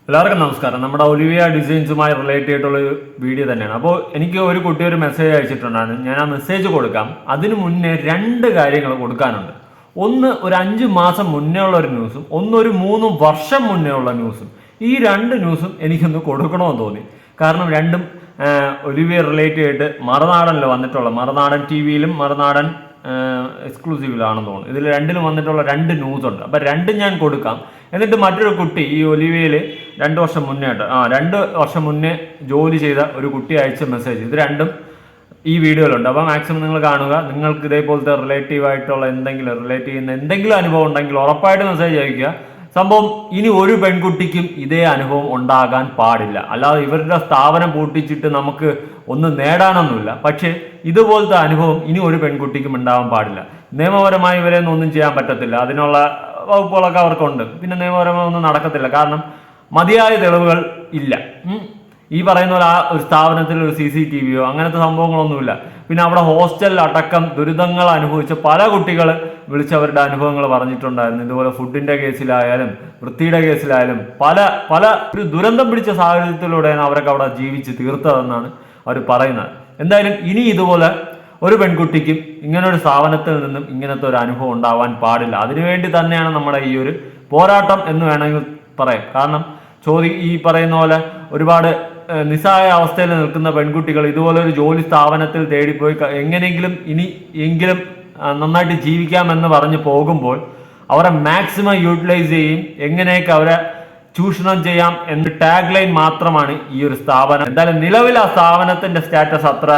എല്ലാവർക്കും നമസ്കാരം. നമ്മുടെ ഒലിവിയ ഡിസൈൻസുമായി റിലേറ്റ് ചെയ്തിട്ടുള്ള ഒരു വീഡിയോ തന്നെയാണ്. അപ്പോൾ എനിക്ക് ഒരു കുട്ടി ഒരു മെസ്സേജ് അയച്ചിട്ടുണ്ടായിരുന്നു. ഞാൻ ആ മെസ്സേജ് കൊടുക്കാം. അതിനു മുന്നേ രണ്ട് കാര്യങ്ങൾ കൊടുക്കാനുണ്ട്. ഒന്ന് ഒരു 5 മാസം മുന്നേ ഉള്ള ഒരു ന്യൂസും ഒരു 3 വർഷം മുന്നേ ഉള്ള ന്യൂസും. ഈ രണ്ട് ന്യൂസും എനിക്കൊന്ന് കൊടുക്കണമെന്ന് തോന്നി. കാരണം രണ്ടും ഒലിവിയ റിലേറ്റ് ചെയ്തിട്ട് മറുനാടനിൽ വന്നിട്ടുള്ള, മറുനാടൻ ടി വിയിലും മറുനാടൻ എക്സ്ക്ലൂസീവിലാണെന്ന് തോന്നുന്നു. ഇതിൽ രണ്ടിലും വന്നിട്ടുള്ള 2 ന്യൂസ് ഉണ്ട്. അപ്പം രണ്ടും ഞാൻ കൊടുക്കാം. എന്നിട്ട് മറ്റൊരു കുട്ടി ഈ ഒലിവിയയിൽ 2 വർഷം മുന്നേ 2 വർഷം മുന്നേ ജോലി ചെയ്ത ഒരു കുട്ടി അയച്ച മെസ്സേജ്, ഇത് രണ്ടും ഈ വീഡിയോയിലുണ്ട്. അപ്പോൾ മാക്സിമം നിങ്ങൾ കാണുക. നിങ്ങൾക്ക് ഇതേപോലത്തെ റിലേറ്റ് ചെയ്യുന്ന എന്തെങ്കിലും അനുഭവം ഉണ്ടെങ്കിൽ ഉറപ്പായിട്ട് മെസ്സേജ് അയക്കുക. സംഭവം ഇനി ഒരു പെൺകുട്ടിക്കും ഇതേ അനുഭവം ഉണ്ടാകാൻ പാടില്ല. അല്ലാതെ ഇവരുടെ സ്ഥാപനം പൂട്ടിച്ചിട്ട് നമുക്ക് ഒന്നും നേടാനൊന്നുമില്ല. പക്ഷേ ഇതുപോലത്തെ അനുഭവം ഇനി ഒരു പെൺകുട്ടിക്കും ഉണ്ടാവാൻ പാടില്ല. നിയമപരമായി ഇവരെയൊന്നും ഒന്നും ചെയ്യാൻ പറ്റത്തില്ല. അതിനുള്ള വകുപ്പുകളൊക്കെ അവർക്കുണ്ട്. പിന്നെ നിയമപരമായി ഒന്നും നടക്കത്തില്ല. കാരണം മതിയായ തെളിവുകൾ ഇല്ല. ഈ പറയുന്ന പോലെ ആ ഒരു സ്ഥാപനത്തിൽ ഒരു CCTV അങ്ങനത്തെ സംഭവങ്ങളൊന്നുമില്ല. പിന്നെ അവിടെ ഹോസ്റ്റലിൽ അടക്കം ദുരിതങ്ങൾ അനുഭവിച്ച പല കുട്ടികൾ വിളിച്ചവരുടെ അനുഭവങ്ങൾ പറഞ്ഞിട്ടുണ്ടായിരുന്നു. ഇതുപോലെ ഫുഡിന്റെ കേസിലായാലും വൃത്തിയുടെ കേസിലായാലും പല ഒരു ദുരന്തം പിടിച്ച സാഹചര്യത്തിലൂടെയാണ് അവരൊക്കെ അവിടെ ജീവിച്ച് തീർത്തതെന്നാണ് അവർ പറയുന്നത്. എന്തായാലും ഇനി ഇതുപോലെ ഒരു പെൺകുട്ടിക്കും ഇങ്ങനൊരു സ്ഥാപനത്തിൽ നിന്നും ഇങ്ങനത്തെ ഒരു അനുഭവം ഉണ്ടാവാൻ പാടില്ല. അതിനുവേണ്ടി തന്നെയാണ് നമ്മുടെ ഈ ഒരു പോരാട്ടം എന്ന് വേണമെങ്കിൽ പറയാം. കാരണം ഈ പറയുന്ന പോലെ ഒരുപാട് നിസ്സഹായ അവസ്ഥയിൽ നിൽക്കുന്ന പെൺകുട്ടികൾ ഇതുപോലെ ഒരു ജോലി സ്ഥാപനത്തിൽ തേടിപ്പോയി എങ്കിലും നന്നായിട്ട് ജീവിക്കാമെന്ന് പറഞ്ഞ് പോകുമ്പോൾ അവരെ മാക്സിമം യൂട്ടിലൈസ് ചെയ്യും, എങ്ങനെയൊക്കെ അവരെ ചൂഷണം ചെയ്യാം എന്ന ടാഗ് ലൈൻ മാത്രമാണ് ഈ ഒരു സ്ഥാപനം. എന്തായാലും നിലവിൽ ആ സ്ഥാപനത്തിന്റെ സ്റ്റാറ്റസ് അത്ര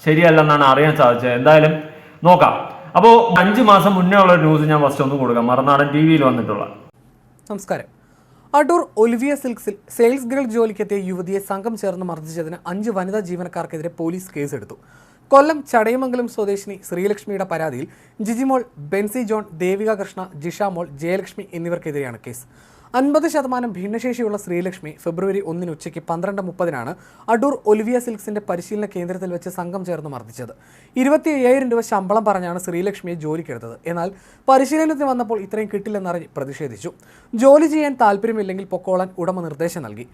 ശരിയല്ലെന്നാണ് അറിയാൻ സാധിച്ചത്. എന്തായാലും നോക്കാം. അപ്പോൾ 5 മാസം മുന്നേ ഉള്ള ന്യൂസ് ഞാൻ ഫസ്റ്റ് ഒന്ന് കൊടുക്കാം. മറുനാടൻ TV വന്നിട്ടുള്ള. നമസ്കാരം. അടൂർ ഒലിവിയ സിൽക്സിൽ സെയിൽസ് ഗേൾ ജോലിക്കെത്തിയ യുവതിയെ സംഘം ചേർന്ന് മർദ്ദിച്ചതിന് 5 വനിതാ ജീവനക്കാർക്കെതിരെ പോലീസ് കേസെടുത്തു. കൊല്ലം ചടയമംഗലം സ്വദേശിനി ശ്രീലക്ഷ്മിയുടെ പരാതിയിൽ ജിജിമോൾ, ബെൻസി ജോൺ, ദേവിക കൃഷ്ണ, ജിഷാമോൾ, ജയലക്ഷ്മി എന്നിവർക്കെതിരെയാണ് കേസ്. 50% ഭിന്നശേഷിയുള്ള ശ്രീലക്ഷ്മി ഫെബ്രുവരി 1 ഉച്ചയ്ക്ക് 12:30 അടൂർ ഒലിവിയ സിൽക്സിന്റെ പരിശീലന കേന്ദ്രത്തിൽ വെച്ച് സംഘം ചേർന്ന് മർദ്ദിച്ചത്. 25,000 രൂപ ശമ്പളം പറഞ്ഞാണ് ശ്രീലക്ഷ്മിയെ ജോലിക്കെടുത്തത്. എന്നാൽ പരിശീലനത്തിന് വന്നപ്പോൾ ഇത്രയും കിട്ടില്ലെന്നറിഞ്ഞ് പ്രതിഷേധിച്ചു. ജോലി ചെയ്യാൻ താല്പര്യമില്ലെങ്കിൽ പൊക്കോളാൻ ഉടമ നിർദ്ദേശം നൽകി.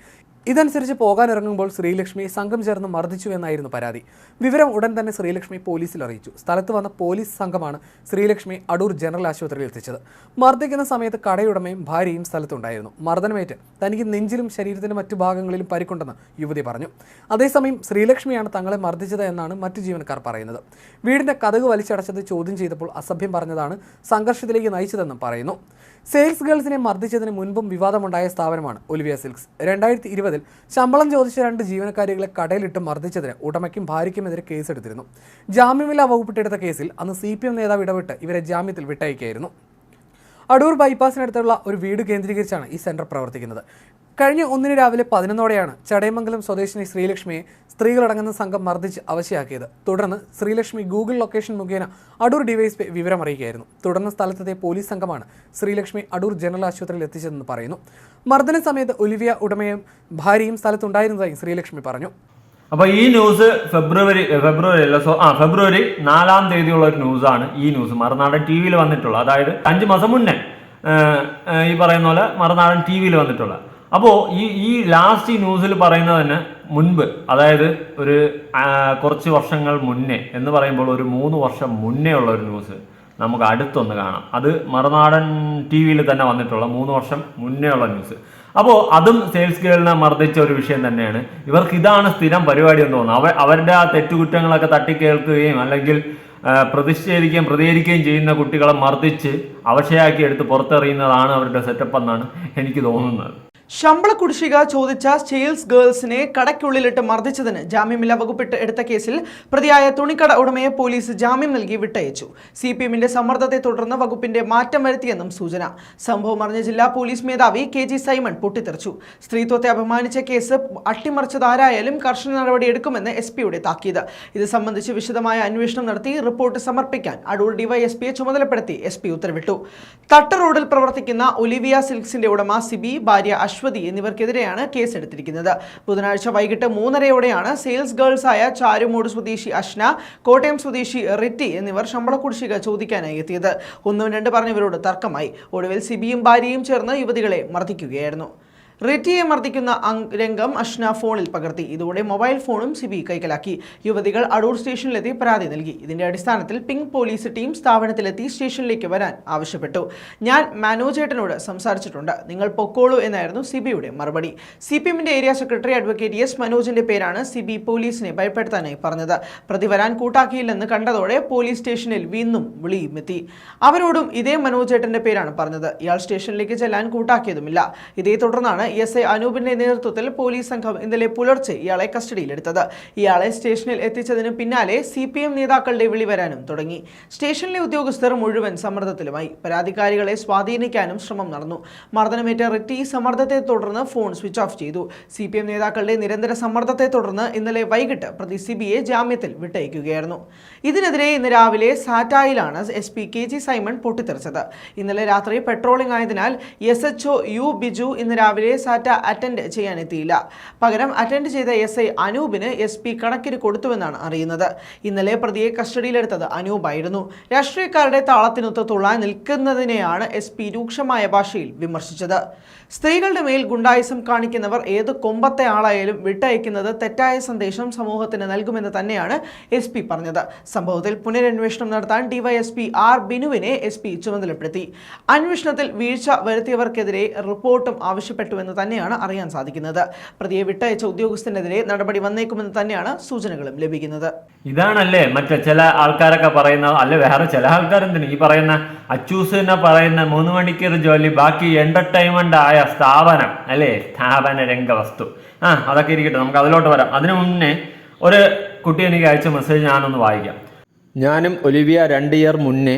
ഇതനുസരിച്ച് പോകാനിറങ്ങുമ്പോൾ ശ്രീലക്ഷ്മിയെ സംഘം ചേർന്ന് മർദ്ദിച്ചു എന്നായിരുന്നു പരാതി. വിവരം ഉടൻ തന്നെ ശ്രീലക്ഷ്മി പോലീസിൽ അറിയിച്ചു. സ്ഥലത്ത് വന്ന പോലീസ് സംഘമാണ് ശ്രീലക്ഷ്മി അടൂർ ജനറൽ ആശുപത്രിയിൽ എത്തിച്ചത്. മർദ്ദിക്കുന്ന സമയത്ത് കടയുടമയും ഭാര്യയും സ്ഥലത്തുണ്ടായിരുന്നു. മർദ്ദനമേറ്റ് തനിക്ക് നെഞ്ചിലും ശരീരത്തിന്റെ മറ്റു ഭാഗങ്ങളിലും പരിക്കുണ്ടെന്ന് യുവതി പറഞ്ഞു. അതേസമയം ശ്രീലക്ഷ്മിയാണ് തങ്ങളെ മർദ്ദിച്ചത് എന്നാണ് മറ്റു ജീവനക്കാർ പറയുന്നത്. വീടിന്റെ കതക് വലിച്ചടച്ചത് ചോദ്യം ചെയ്തപ്പോൾ അസഭ്യം പറഞ്ഞതാണ് സംഘർഷത്തിലേക്ക് നയിച്ചതെന്നും പറയുന്നു. സെയിൽസ് ഗേൾസിനെ മർദ്ദിച്ചതിന് മുൻപും വിവാദമുണ്ടായ സ്ഥാപനമാണ് ഒലിവിയ സിൽക്സ്. 2020 ശമ്പളം ചോദിച്ച 2 ജീവനക്കാരികളെ കടയിലിട്ട് മർദ്ദിച്ചതിന് ഉടമയ്ക്കും ഭാര്യയ്ക്കുമെതിരെ കേസെടുത്തിരുന്നു. ജാമ്യമില്ലാ വകുപ്പിട്ടെടുത്ത കേസിൽ അന്ന് CPM നേതാവ് ഇടപെട്ട് ഇവരെ ജാമ്യത്തിൽ വിട്ടയക്കുകയായിരുന്നു. അടൂർ ബൈപ്പാസിനടുത്തുള്ള ഒരു വീട് കേന്ദ്രീകരിച്ചാണ് ഈ സെന്റർ പ്രവർത്തിക്കുന്നത്. കഴിഞ്ഞ 1 രാവിലെ 11 ചടയമംഗലം സ്വദേശിനി ശ്രീലക്ഷ്മിയെ സ്ത്രീകളടങ്ങുന്ന സംഘം മർദ്ദിച്ച് അവശയാക്കിയത്. തുടർന്ന് ശ്രീലക്ഷ്മി ഗൂഗിൾ ലൊക്കേഷൻ മുഖേന അടൂർ ഡിവൈഎസ്പി വിവരമറിയിക്കുകയായിരുന്നു. തുടർന്ന് സ്ഥലത്തെത്തിയ പോലീസ് സംഘമാണ് ശ്രീലക്ഷ്മി അടൂർ ജനറൽ ആശുപത്രിയിൽ എത്തിച്ചതെന്ന് പറയുന്നു. മർദ്ദന സമയത്ത് ഒലിവിയ ഉടമയും ഭാര്യയും സ്ഥലത്തുണ്ടായിരുന്നതായി ശ്രീലക്ഷ്മി പറഞ്ഞു. അപ്പൊ ഈ ന്യൂസ് ഫെബ്രുവരി 4 ഉള്ള ഒരു ന്യൂസാണ്. ഈ ന്യൂസ് മറുനാടൻ TV വന്നിട്ടുള്ള, അതായത് 5 മാസം മുന്നേ ഈ പറയുന്ന പോലെ മറുനാടൻ TV വന്നിട്ടുള്ള. അപ്പോൾ ഈ ലാസ്റ്റ് ഈ ന്യൂസിൽ പറയുന്നത് തന്നെ മുൻപ്, അതായത് ഒരു കുറച്ച് വർഷങ്ങൾ മുന്നേ എന്ന് പറയുമ്പോൾ ഒരു 3 വർഷം മുന്നേ ഉള്ള ഒരു ന്യൂസ് നമുക്ക് അടുത്തൊന്ന് കാണാം. അത് മറുനാടൻ TV തന്നെ വന്നിട്ടുള്ള 3 വർഷം മുന്നേ ഉള്ള ന്യൂസ്. അപ്പോൾ അതും സെയിൽസ് ഗേളിനെ മർദ്ദിച്ച ഒരു വിഷയം തന്നെയാണ്. ഇവർക്ക് ഇതാണ് സ്ഥിരം പരിപാടി എന്ന് തോന്നുന്നു. അവരുടെ ആ തെറ്റുകുറ്റങ്ങളൊക്കെ തട്ടിക്കേൾക്കുകയും അല്ലെങ്കിൽ പ്രതികരിക്കുകയും ചെയ്യുന്ന കുട്ടികളെ മർദ്ദിച്ച് അവശയാക്കി എടുത്ത് പുറത്തെറിയുന്നതാണ് അവരുടെ സെറ്റപ്പ് എന്നാണ് എനിക്ക് തോന്നുന്നത്. ശമ്പള കുടിശ്ശിക ചോദിച്ച സെയിൽസ് ഗേൾസിനെ കടയ്ക്കുള്ളിലിട്ട് മർദ്ദിച്ചതിന് ജാമ്യമില്ലാ വകുപ്പിട്ട് എടുത്ത കേസിൽ പ്രതിയായ തുണിക്കട ഉടമയെ പോലീസ് ജാമ്യം നൽകി വിട്ടയച്ചു. CPMന്റെ സമ്മർദ്ദത്തെ തുടർന്ന് വകുപ്പിന്റെ മാറ്റം വരുത്തിയെന്നും സൂചന. സംഭവം അറിഞ്ഞ ജില്ലാ പോലീസ് മേധാവി KG സൈമൺ പൊട്ടിത്തെറിച്ചു. സ്ത്രീത്വത്തെ അപമാനിച്ച കേസ് അട്ടിമറിച്ചതാരായാലും കർശന നടപടി എടുക്കുമെന്ന് SP-യുടെ താക്കീത്. ഇത് സംബന്ധിച്ച് വിശദമായ അന്വേഷണം നടത്തി റിപ്പോർട്ട് സമർപ്പിക്കാൻ അടൂർ DYSPയെ ചുമതലപ്പെടുത്തി SP ഉത്തരവിട്ടു. തട്ട് റോഡിൽ പ്രവർത്തിക്കുന്ന ഒലിവിയ സിൽക്സിന്റെ ഉടമ സിബി, ഭാര്യ അശ്വതി എന്നിവർക്കെതിരെയാണ് കേസെടുത്തിരിക്കുന്നത്. ബുധനാഴ്ച വൈകിട്ട് 3:30 സെയിൽസ് ഗേൾസായ ചാരുമൂട് സ്വദേശി അഷ്ന, കോട്ടയം സ്വദേശി റിറ്റി എന്നിവർ ശമ്പള കുടിശ്ശിക ചോദിക്കാനായി എത്തിയത്. 1-2 പറഞ്ഞവരോട് തർക്കമായി. ഒടുവിൽ സിബിയും ഭാര്യയും ചേർന്ന് യുവതികളെ മർദ്ദിക്കുകയായിരുന്നു. റിറ്റിയെ മർദ്ദിക്കുന്ന രംഗം അഷ്ന ഫോണിൽ പകർത്തി. ഇതോടെ മൊബൈൽ ഫോണും സിബി കൈക്കലാക്കി. യുവതികൾ അടൂർ സ്റ്റേഷനിലെത്തി പരാതി നൽകി. ഇതിന്റെ അടിസ്ഥാനത്തിൽ പിങ്ക് പോലീസ് ടീം സ്ഥാപനത്തിലെത്തി സ്റ്റേഷനിലേക്ക് വരാൻ ആവശ്യപ്പെട്ടു. ഞാൻ മനോജേട്ടനോട് സംസാരിച്ചിട്ടുണ്ട്, നിങ്ങൾ പൊക്കോളൂ എന്നായിരുന്നു സിബിയുടെ മറുപടി. CPMന്റെ ഏരിയ സെക്രട്ടറി അഡ്വക്കേറ്റ് എസ് മനോജിന്റെ പേരാണ് സിബി പോലീസിനെ ഭയപ്പെടുത്താനായി പറഞ്ഞത്. പ്രതി വരാൻ കൂട്ടാക്കിയില്ലെന്ന് കണ്ടതോടെ പോലീസ് സ്റ്റേഷനിൽ വീണ്ടും വിളിയുമെത്തി. അവരോടും ഇതേ മനോജേട്ടന്റെ പേരാണ് പറഞ്ഞത്. ഇയാൾ സ്റ്റേഷനിലേക്ക് ചെല്ലാൻ കൂട്ടാക്കിയതുമില്ല. ഇതേ തുടർന്നാണ് SI അനൂപിന്റെ നേതൃത്വത്തിൽ പോലീസ് സംഘം ഇന്നലെ പുലർച്ചെ ഇയാളെ കസ്റ്റഡിയിലെടുത്തത്. ഇയാളെ സ്റ്റേഷനിൽ എത്തിച്ചതിന് പിന്നാലെ CPM നേതാക്കളുടെ വിളി വരാനും തുടങ്ങി. സ്റ്റേഷനിലെ ഉദ്യോഗസ്ഥർ മുഴുവൻ സമ്മർദ്ദത്തിലുമായി. പരാതിക്കാരികളെ സ്വാധീനിക്കാനും ശ്രമം നടന്നു. മർദ്ദനമേറ്റ റിറ്റി സമ്മർദ്ദത്തെ തുടർന്ന് ഫോൺ സ്വിച്ച് ഓഫ് ചെയ്തു. CPM നേതാക്കളുടെ നിരന്തര സമ്മർദ്ദത്തെ തുടർന്ന് ഇന്നലെ വൈകിട്ട് പ്രതി സിബിയെ ജാമ്യത്തിൽ വിട്ടയക്കുകയായിരുന്നു. ഇതിനെതിരെ ഇന്ന് രാവിലെ സാറ്റായിലാണ് SP KG സൈമൺ പൊട്ടിത്തെറിച്ചത്. ഇന്നലെ രാത്രി പെട്രോളിംഗ് ആയതിനാൽ SHO U ബിജു ഇന്ന് രാവിലെ സാറ്റ അറ്റൻഡ് ചെയ്യാനെത്തിയില്ല. പകരം അറ്റൻഡ് ചെയ്ത SI അനൂപിന് SP കണക്കിന് കൊടുത്തുവെന്നാണ് അറിയുന്നത്. ഇന്നലെ പ്രതിയെ കസ്റ്റഡിയിലെടുത്തത് അനൂപായിരുന്നു. രാഷ്ട്രീയക്കാരുടെ താളത്തിനൊത്ത് തുള്ളാൻ നിൽക്കുന്നതിനെയാണ് SP രൂക്ഷമായ ഭാഷയിൽ വിമർശിച്ചത്. സ്ത്രീകളുടെ മേൽ ഗുണ്ടായിസം കാണിക്കുന്നവർ ഏത് കൊമ്പത്തെ ആളായാലും വിട്ടയക്കുന്നത് തെറ്റായ സന്ദേശം സമൂഹത്തിന് നൽകുമെന്ന് തന്നെയാണ് SP പറഞ്ഞത്. സംഭവത്തിൽ പുനരന്വേഷണം നടത്താൻ DYSP R ബിനുവിനെ SP ചുമതലപ്പെടുത്തി. അന്വേഷണത്തിൽ വീഴ്ച വരുത്തിയവർക്കെതിരെ റിപ്പോർട്ടും ആവശ്യപ്പെട്ടുവെന്ന് തന്നെയാണ് അറിയാൻ സാധിക്കുന്നത്. പ്രതിയെ വിട്ടയച്ച ഉദ്യോഗസ്ഥനെതിരെ നടപടി വന്നേക്കുമെന്ന് തന്നെയാണ് സൂചനകളും ലഭിക്കുന്നത്. ഇതാണല്ലേ മറ്റേ ചില ആൾക്കാരൊക്കെ പറയുന്ന, അല്ലെ വേറെ ചില ആൾക്കാരെന്തിന് ഈ പറയുന്ന അച്ചൂസ് തന്നെ പറയുന്ന 3 മണിക്കൂർ ജോലി ബാക്കി എന്റർടൈൻമെന്റ് ആയ സ്ഥാപനം അല്ലേ, സ്ഥാപന രംഗവസ്തു. അതൊക്കെ ഇരിക്കട്ടെ, നമുക്ക് അതിലോട്ട് വരാം. അതിനു മുന്നേ ഒരു കുട്ടി എനിക്ക് അയച്ച മെസ്സേജ് ഞാനൊന്ന് വായിക്കാം. ഞാനും ഒലിവിയ 2 ഇയർ മുന്നേ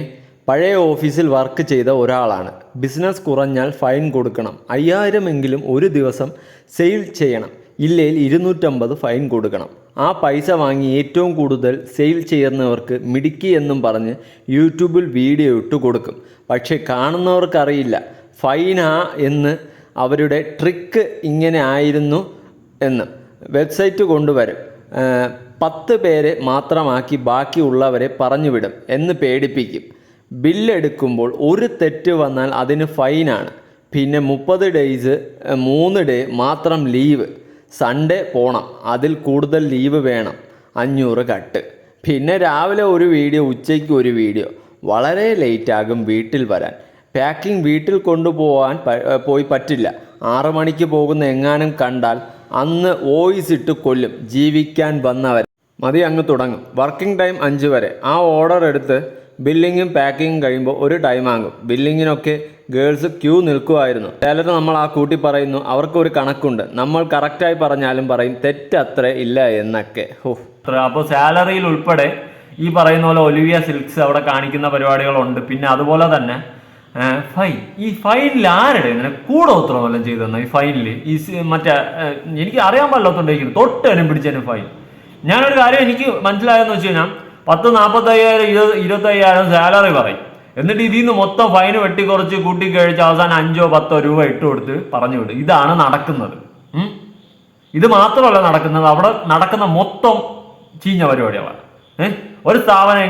പഴയ ഓഫീസിൽ വർക്ക് ചെയ്ത ഒരാളാണ്. ബിസിനസ് കുറഞ്ഞാൽ ഫൈൻ കൊടുക്കണം. 5000 എങ്കിലും ഒരു ദിവസം സെയിൽ ചെയ്യണം. ഇല്ലെങ്കിൽ 250 ഫൈൻ കൊടുക്കണം. ആ പൈസ വാങ്ങി ഏറ്റവും കൂടുതൽ സെയിൽ ചെയ്യുന്നവർക്ക് മിടുക്കി എന്നും പറഞ്ഞ് യൂട്യൂബിൽ വീഡിയോ ഇട്ട് കൊടുക്കും. പക്ഷേ കാണുന്നവർക്കറിയില്ല ഫൈനാ എന്ന്. അവരുടെ ട്രിക്ക് ഇങ്ങനെ ആയിരുന്നു എന്ന്. വെബ്സൈറ്റ് കൊണ്ടുവരും, 10 പേരെ മാത്രമാക്കി ബാക്കിയുള്ളവരെ പറഞ്ഞുവിടും എന്ന് പേടിപ്പിക്കും. ബില്ലെടുക്കുമ്പോൾ ഒരു തെറ്റ് വന്നാൽ അതിന് ഫൈനാണ്. പിന്നെ 30 ഡേയ്സ് 3 ഡേ മാത്രം ലീവ്. സൺഡേ പോണം, അതിൽ കൂടുതൽ ലീവ് വേണം, 500 കട്ട്. പിന്നെ രാവിലെ ഒരു വീഡിയോ, ഉച്ചയ്ക്ക് ഒരു വീഡിയോ. വളരെ ലേറ്റാകും വീട്ടിൽ വരാൻ. പാക്കിംഗ് വീട്ടിൽ കൊണ്ടുപോകാൻ പോയി പറ്റില്ല. 6 മണിക്ക് പോകുന്ന എങ്ങാനും കണ്ടാൽ അന്ന് വോയിസ് ഇട്ട് കൊല്ലും. ജീവിക്കാൻ വന്നവർ മതി അങ്ങ് തുടങ്ങും. വർക്കിംഗ് ടൈം 5 വരെ. ആ ഓർഡർ എടുത്ത് ബില്ലിങ്ങും പാക്കിങ്ങും കഴിയുമ്പോൾ ഒരു ടൈം ആകും. ബില്ലിങ്ങിനൊക്കെ ഗേൾസ് ക്യൂ നിൽക്കുമായിരുന്നു. ചിലർ നമ്മൾ ആ കൂട്ടി പറയുന്നു, അവർക്കൊരു കണക്കുണ്ട്. നമ്മൾ കറക്റ്റായി പറഞ്ഞാലും പറയും തെറ്റത്ര ഇല്ല എന്നൊക്കെ. അപ്പോൾ സാലറിയിൽ ഉൾപ്പെടെ ഈ പറയുന്ന പോലെ ഒലിവിയ സിൽക്സ് അവിടെ കാണിക്കുന്ന പരിപാടികളുണ്ട്. പിന്നെ അതുപോലെ തന്നെ ഫൈൻ. ഈ ഫൈനിൽ ആരുടെ ഇങ്ങനെ കൂടെ ഉത്തരവെല്ലാം ചെയ്തെന്ന ഈ ഫൈനിൽ ഈ മറ്റേ എനിക്ക് അറിയാൻ പാടില്ലാത്തോണ്ടിരിക്കുന്നു തൊട്ടേനും പിടിച്ചതിനും ഫൈൻ. ഞാനൊരു കാര്യം എനിക്ക് മനസ്സിലായെന്ന് വെച്ച് കഴിഞ്ഞാൽ 10, 45,000, 25,000 സാലറി പറയും. എന്നിട്ട് ഇതിൽ നിന്ന് മൊത്തം ഫൈന് വെട്ടിക്കുറച്ച് കൂട്ടിക്കഴിച്ച് അവസാനം 5 or 10 രൂപ ഇട്ട് കൊടുത്ത് പറഞ്ഞു വിടും. ഇതാണ് നടക്കുന്നത്. ഇത് മാത്രമല്ല നടക്കുന്നത്, അവിടെ നടക്കുന്ന മൊത്തം ചീഞ്ഞ പരിപാടിയാണ്. ഒരു സ്ഥാപനം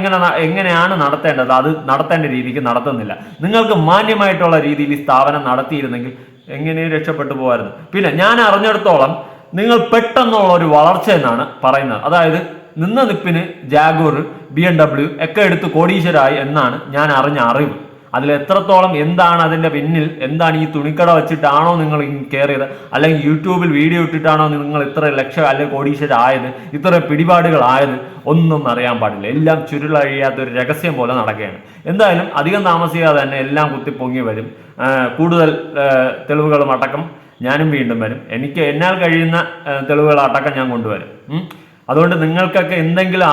എങ്ങനെയാണ് നടത്തേണ്ടത് അത് നടത്തേണ്ട രീതിക്ക് നടത്തുന്നില്ല. നിങ്ങൾക്ക് മാന്യമായിട്ടുള്ള രീതിയിൽ ഈ സ്ഥാപനം നടത്തിയിരുന്നെങ്കിൽ എങ്ങനെയും രക്ഷപ്പെട്ടു പോകായിരുന്നു. പിന്നെ ഞാൻ അറിഞ്ഞിടത്തോളം നിങ്ങൾ പെട്ടെന്നുള്ള ഒരു വളർച്ച എന്നാണ് പറയുന്നത്. അതായത് നിന്ന നിപ്പിന് ജാഗൂർ, BMW ഒക്കെ എടുത്ത് കോടീശ്വരായി എന്നാണ് ഞാൻ അറിഞ്ഞ അറിവ്. അതിൽ എത്രത്തോളം എന്താണ് അതിൻ്റെ പിന്നിൽ, എന്താണ് ഈ തുണിക്കട വെച്ചിട്ടാണോ നിങ്ങൾ കയറിയത്, അല്ലെങ്കിൽ യൂട്യൂബിൽ വീഡിയോ ഇട്ടിട്ടാണോ നിങ്ങൾ ഇത്ര ലക്ഷം അല്ലെങ്കിൽ കോടീശ്വരായത്, ഇത്ര പിടിപാടുകളായത്, ഒന്നും അറിയാൻ പാടില്ല. എല്ലാം ചുരുളഴിയാത്തൊരു രഹസ്യം പോലെ നടക്കുകയാണ്. എന്തായാലും അധികം താമസിക്കാതെ തന്നെ എല്ലാം കുത്തിപ്പൊങ്ങി വരും. കൂടുതൽ തെളിവുകളും അടക്കം ഞാനും വീണ്ടും വരും. എന്നാൽ കഴിയുന്ന തെളിവുകൾ അടക്കം ഞാൻ കൊണ്ടുവരും. അതുകൊണ്ട് നിങ്ങൾക്കൊക്കെ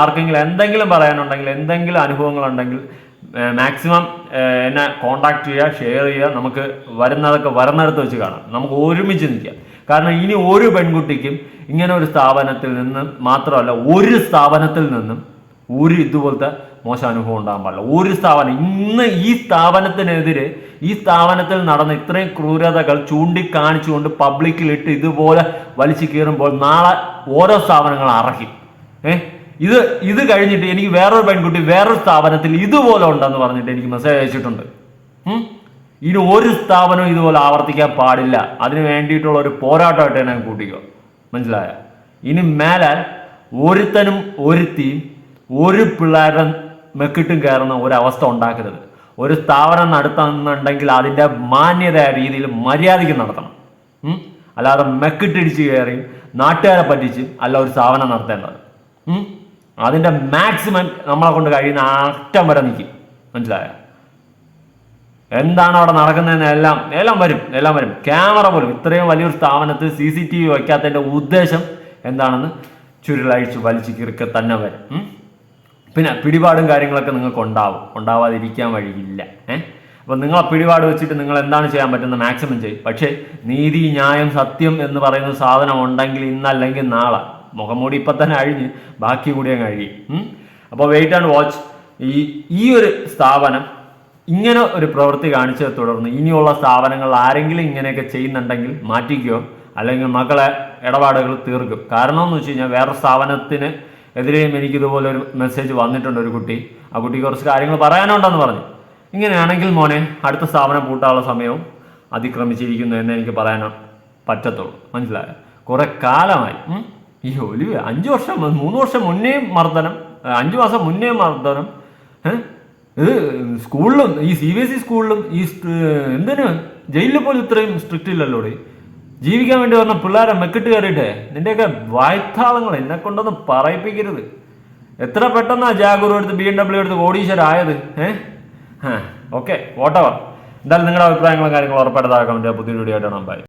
ആർക്കെങ്കിലും എന്തെങ്കിലും പറയാനുണ്ടെങ്കിൽ, എന്തെങ്കിലും അനുഭവങ്ങളുണ്ടെങ്കിൽ മാക്സിമം എന്നെ കോണ്ടാക്ട് ചെയ്യുക, ഷെയർ ചെയ്യുക. നമുക്ക് വരുന്നിടത്ത് വെച്ച് കാണാം. നമുക്ക് ഒരുമിച്ച് നിൽക്കാം. കാരണം ഇനി ഒരു പെൺകുട്ടിക്കും ഇങ്ങനെ ഒരു സ്ഥാപനത്തിൽ നിന്ന് മാത്രമല്ല, ഒരു സ്ഥാപനത്തിൽ നിന്നും ഒരു ഇതുപോലത്തെ മോശം അനുഭവം ഉണ്ടാകാൻ പാടില്ല. ഒരു സ്ഥാപനം ഇന്ന് ഈ സ്ഥാപനത്തിനെതിരെ, ഈ സ്ഥാപനത്തിൽ നടന്ന ഇത്രയും ക്രൂരതകൾ ചൂണ്ടിക്കാണിച്ചുകൊണ്ട് പബ്ലിക്കിലിട്ട് ഇതുപോലെ വലിച്ചു കീറുമ്പോൾ നാളെ ഓരോ സ്ഥാപനങ്ങൾ അർഹിക്കും. ഇത് കഴിഞ്ഞിട്ട് എനിക്ക് വേറൊരു പെൺകുട്ടി വേറൊരു സ്ഥാപനത്തിൽ ഇതുപോലെ ഉണ്ടെന്ന് പറഞ്ഞിട്ട് എനിക്ക് മെസ്സേജ് അയച്ചിട്ടുണ്ട്. ഇനി ഒരു സ്ഥാപനവും ഇതുപോലെ ആവർത്തിക്കാൻ പാടില്ല. അതിന് വേണ്ടിയിട്ടുള്ള ഒരു പോരാട്ടമായിട്ട് ഞാൻ കൂട്ടിക്കോ. മനസ്സിലായ? ഇനി മേലാൽ ഒരുത്തനും ഒരുത്തിയും ഒരു പിള്ളേരുടെ മെക്കിട്ടും കയറുന്ന ഒരവസ്ഥ ഉണ്ടാക്കരുത്. ഒരു സ്ഥാപനം നടത്തുന്നുണ്ടെങ്കിൽ അതിൻ്റെ മാന്യതയായ രീതിയിൽ മര്യാദയ്ക്ക് നടത്തണം. അല്ലാതെ മെക്കിട്ടിടിച്ച് കയറിയും നാട്ടുകാരെ പറ്റിച്ചും അല്ല ഒരു സ്ഥാപനം നടത്തേണ്ടത്. അതിൻ്റെ മാക്സിമം നമ്മളെ കൊണ്ട് കഴിയുന്ന അറ്റം വരെ നിൽക്കും. മനസ്സിലായോ? എന്താണ് അവിടെ നടക്കുന്നതെന്ന് എല്ലാം വരും. ക്യാമറ പോലും ഇത്രയും വലിയൊരു സ്ഥാപനത്തിൽ CCTV വയ്ക്കാത്തതിൻ്റെ ഉദ്ദേശം എന്താണെന്ന് ചുരുളഴിച്ച് വലിച്ച് കിറുക്കെ തന്നെ വരും. പിന്നെ പിടിപാടും കാര്യങ്ങളൊക്കെ നിങ്ങൾക്ക് ഉണ്ടാവാതിരിക്കാൻ വഴിയില്ല. അപ്പം നിങ്ങളെ പിടിപാട് വെച്ചിട്ട് നിങ്ങൾ എന്താണ് ചെയ്യാൻ പറ്റുന്നത് മാക്സിമം ചെയ്യും. പക്ഷേ നീതി, ന്യായം, സത്യം എന്ന് പറയുന്ന സാധനം ഉണ്ടെങ്കിൽ ഇന്നല്ലെങ്കിൽ നാളെ. മുഖംമൂടി ഇപ്പം തന്നെ അഴിഞ്ഞ് ബാക്കി കൂടി അങ്ങ് അഴിയും. അപ്പോൾ വെയിറ്റ് ആൻഡ് വാച്ച്. ഈ ഒരു സ്ഥാപനം ഇങ്ങനെ ഒരു പ്രവൃത്തി കാണിച്ചത് തുടർന്ന് ഇനിയുള്ള സ്ഥാപനങ്ങൾ ആരെങ്കിലും ഇങ്ങനെയൊക്കെ ചെയ്യുന്നുണ്ടെങ്കിൽ മാറ്റിക്കോ, അല്ലെങ്കിൽ മക്കളെ ഇടപാടുകൾ തീർക്കും. കാരണം എന്ന് വെച്ച് കഴിഞ്ഞാൽ വേറെ സ്ഥാപനത്തിന് എതിരെയും എനിക്കിതുപോലെ ഒരു മെസ്സേജ് വന്നിട്ടുണ്ട്. ഒരു കുട്ടി, ആ കുട്ടിക്ക് കുറച്ച് കാര്യങ്ങൾ പറയാനുണ്ടെന്ന് പറഞ്ഞു. ഇങ്ങനെയാണെങ്കിൽ മോനെ അടുത്ത സ്ഥാപനം പൂട്ടാനുള്ള സമയവും അതിക്രമിച്ചിരിക്കുന്നു എന്ന് എനിക്ക് പറയാൻ പറ്റത്തുള്ളൂ. മനസ്സിലായോ? കുറെ കാലമായി ഈ ഒലിവ് 3 വർഷം മുന്നേയും മർദ്ദനം, 5 മാസം മുന്നേയും മർദ്ദനം. ഇത് സ്കൂളിലും ഈ CBSE സ്കൂളിലും ഈ എന്തിനു ജയിലിൽ പോലും ഇത്രയും സ്ട്രിക്റ്റ് ഇല്ലല്ലോ. ജീവിക്കാൻ വേണ്ടി പറഞ്ഞ പിള്ളേരെ മെക്കിട്ട് കയറിയിട്ടേ നിന്റെയൊക്കെ വായ്ത്താളങ്ങൾ എന്നെ കൊണ്ടൊന്നും പറയിപ്പിക്കരുത്. എത്ര പെട്ടെന്നാ ജാഗുരു എടുത്ത് BMW എടുത്ത് കോടീശ്വരായത്. ഓക്കെ, വോട്ടവർ. എന്തായാലും നിങ്ങളുടെ അഭിപ്രായങ്ങളും കാര്യങ്ങളും ഉറപ്പായിട്ട് താഴെ കമന്റ് ചെയ്യുക. പുതിയ വീഡിയോ ആയിട്ടാണ്. ബൈ.